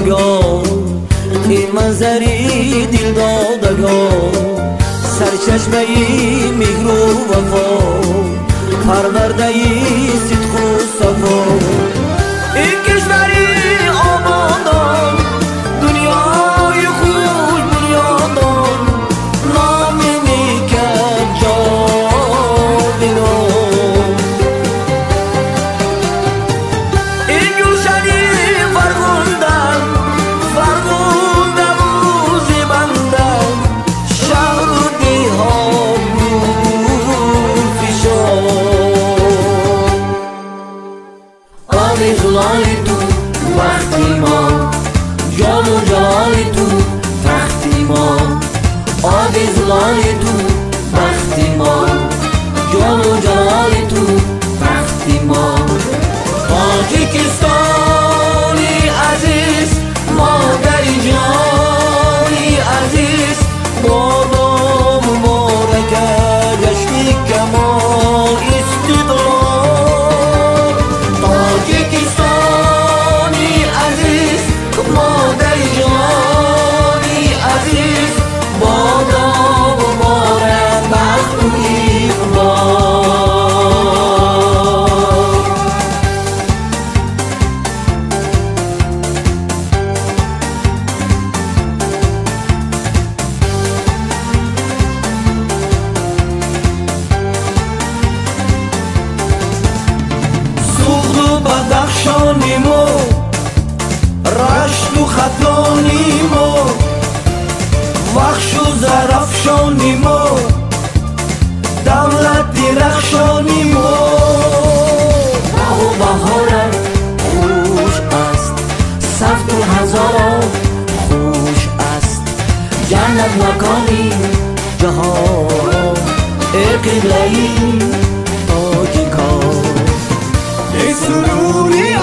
دادگان این منظری دل دادگان سرچشمه مهر و وفا پرورده صدق و صفا این کشوری آبادان دنیای خوش بنیادان نام میکرد جاودان این گلشنی فرخنده و زیبنده شهر و دیهات آرزوهای تو وقتی ما جان و جلال تو وقتی ما آرزوهای تو وقتی ما جان و جلال تو وقتی ما تاجیکستانی عزیز مادری جانی عزیز بادام مبارکه جشنی کمال استقلال تاجیکستانی عزیز مادری جانی عزیز بادام مبارک بخت و بدخشانیمو رشت و خطانیمو وخش و زرفشانیمو دولت درخشانیمو باغ و بهارم خوش است سفت و هزارم خوش است جنت مکانی جهان ای قبله‌ای تاجیکان سرونی